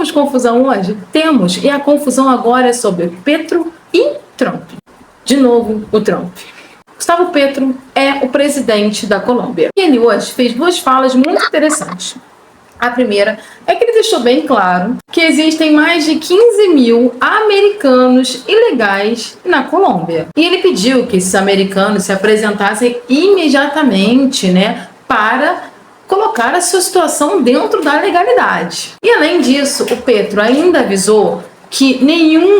Temos confusão hoje? Temos. E a confusão agora é sobre Petro e Trump. De novo, o Trump. Gustavo Petro é o presidente da Colômbia. E ele hoje fez duas falas muito interessantes. A primeira é que ele deixou bem claro que existem mais de 15 mil americanos ilegais na Colômbia. E ele pediu que esses americanos se apresentassem imediatamente, para colocar a sua situação dentro da legalidade. E além disso, o Petro ainda avisou que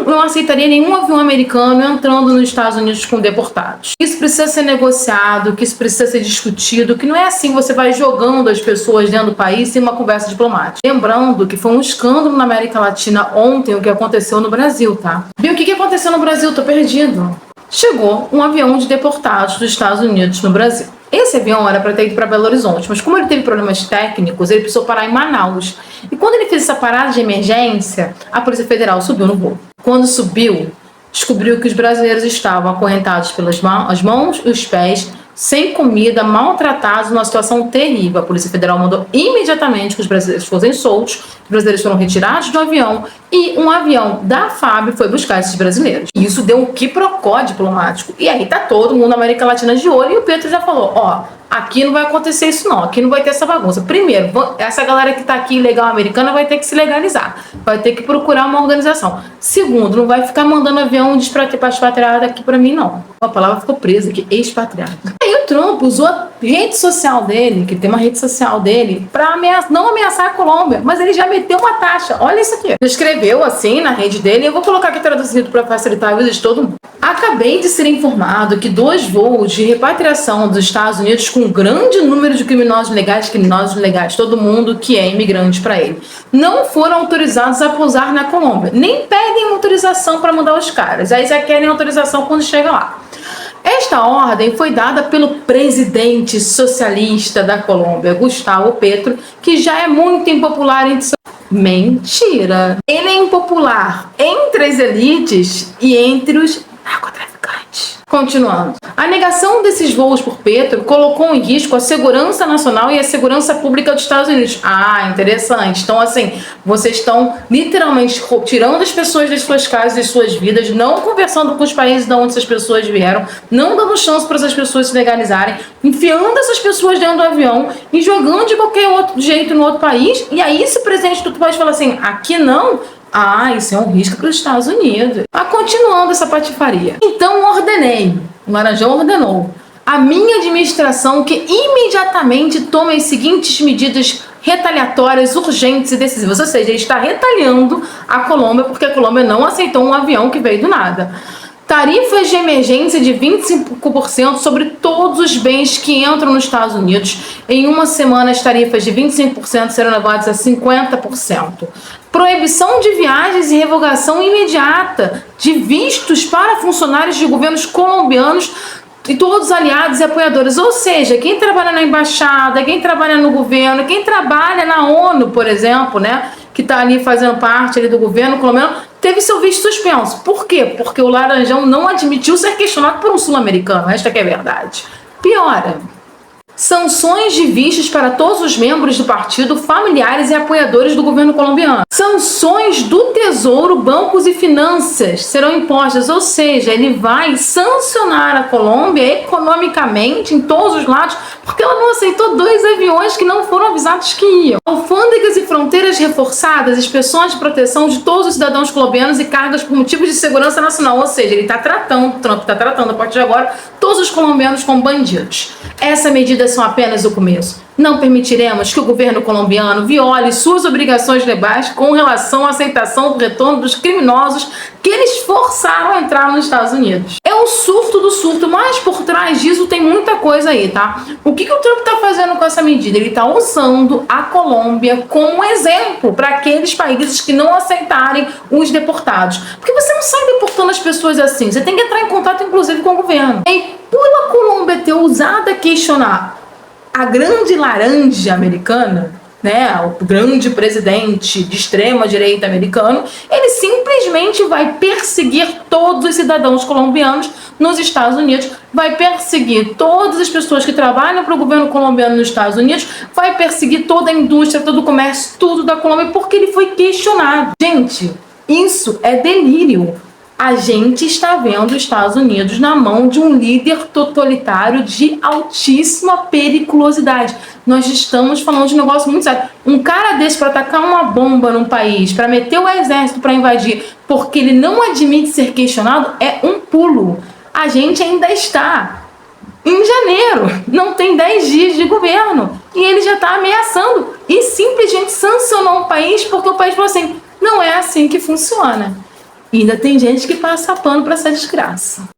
não aceitaria nenhum avião americano entrando nos Estados Unidos com deportados. Isso precisa ser negociado, que isso precisa ser discutido, que não é assim você vai jogando as pessoas dentro do país sem uma conversa diplomática. Lembrando que foi um escândalo na América Latina ontem o que aconteceu no Brasil, tá? E o que aconteceu no Brasil? Tô perdido. Chegou um avião de deportados dos Estados Unidos no Brasil. Esse avião era para ter ido para Belo Horizonte, mas como ele teve problemas técnicos, ele precisou parar em Manaus. E quando ele fez essa parada de emergência, a Polícia Federal subiu no voo. Quando subiu, descobriu que os brasileiros estavam acorrentados pelas mãos e os pés, sem comida, maltratados, numa situação terrível. A Polícia Federal mandou imediatamente que os brasileiros fossem soltos, os brasileiros foram retirados do avião e um avião da FAB foi buscar esses brasileiros. E isso deu um quiprocó diplomático. E aí tá todo mundo na América Latina de olho e o Petro já falou, aqui não vai acontecer isso não, aqui não vai ter essa bagunça. Primeiro, essa galera que tá aqui ilegal americana vai ter que se legalizar, vai ter que procurar uma organização. Segundo, não vai ficar mandando avião de expatriado aqui pra mim não. A palavra ficou presa aqui, expatriado. Aí o Trump usou a rede social dele, que tem uma rede social dele, pra não ameaçar a Colômbia, mas ele já meteu uma taxa. Olha isso aqui. Ele escreveu assim na rede dele, eu vou colocar aqui traduzido para facilitar a vida de todo mundo. Acabei de ser informado que 2 voos de repatriação dos Estados Unidos com um grande número de criminosos legais, todo mundo que é imigrante para ele, não foram autorizados a pousar na Colômbia. Nem pedem autorização para mandar os caras. Aí já querem autorização quando chega lá. Esta ordem foi dada pelo presidente socialista da Colômbia, Gustavo Petro, que já é muito impopular entre Mentira! Ele é impopular entre as elites e entre os narcotraficantes. Continuando. A negação desses voos por Petro colocou em risco a segurança nacional e a segurança pública dos Estados Unidos. Interessante. Então, assim, vocês estão literalmente tirando as pessoas das suas casas, das suas vidas, não conversando com os países de onde essas pessoas vieram, não dando chance para essas pessoas se legalizarem, enfiando essas pessoas dentro do avião e jogando de qualquer outro jeito no outro país. E aí, esse presidente do país fala assim, aqui não... isso é um risco para os Estados Unidos. Continuando essa patifaria. Então o Laranjão ordenou a minha administração que imediatamente tome as seguintes medidas retaliatórias, urgentes e decisivas. Ou seja, ele está retaliando a Colômbia porque a Colômbia não aceitou um avião que veio do nada. Tarifas de emergência de 25% sobre todos os bens que entram nos Estados Unidos. Em uma semana, as tarifas de 25% serão levadas a 50%. Proibição de viagens e revogação imediata de vistos para funcionários de governos colombianos e todos aliados e apoiadores. Ou seja, quem trabalha na embaixada, quem trabalha no governo, quem trabalha na ONU, por exemplo, que está ali fazendo parte ali do governo colombiano, teve seu visto suspenso. Por quê? Porque o Laranjão não admitiu ser questionado por um sul-americano. Esta que é a verdade. Piora. Sanções de vistos para todos os membros do partido, familiares e apoiadores do governo colombiano. Sanções do Tesouro, bancos e finanças serão impostas, ou seja, ele vai sancionar a Colômbia economicamente em todos os lados, porque ela não aceitou 2 aviões que não foram avisados que iam. Alfândegas e fronteiras reforçadas, inspeções de proteção de todos os cidadãos colombianos e cargas por motivos de segurança nacional, ou seja, Trump está tratando a partir de agora todos os colombianos como bandidos. Essa medida são apenas o começo. Não permitiremos que o governo colombiano viole suas obrigações legais com relação à aceitação do retorno dos criminosos que eles forçaram a entrar nos Estados Unidos. É o surto do surto, mas por trás disso tem muita coisa aí, tá? O que o Trump está fazendo com essa medida? Ele está usando a Colômbia como exemplo para aqueles países que não aceitarem os deportados. Porque você não sai deportando as pessoas assim, você tem que entrar em contato inclusive com o governo. E por a Colômbia ter ousado a questionar a grande laranja americana, né, o grande presidente de extrema-direita americano, ele simplesmente vai perseguir todos os cidadãos colombianos nos Estados Unidos, vai perseguir todas as pessoas que trabalham para o governo colombiano nos Estados Unidos, vai perseguir toda a indústria, todo o comércio, tudo da Colômbia, porque ele foi questionado. Gente, isso é delírio. A gente está vendo os Estados Unidos na mão de um líder totalitário de altíssima periculosidade. Nós estamos falando de um negócio muito sério. Um cara desse para atacar uma bomba num país, para meter o exército para invadir, porque ele não admite ser questionado, é um pulo. A gente ainda está em janeiro, não tem 10 dias de governo, e ele já está ameaçando e simplesmente sancionou um país porque o país falou assim, não é assim que funciona. E ainda tem gente que passa pano para essa desgraça.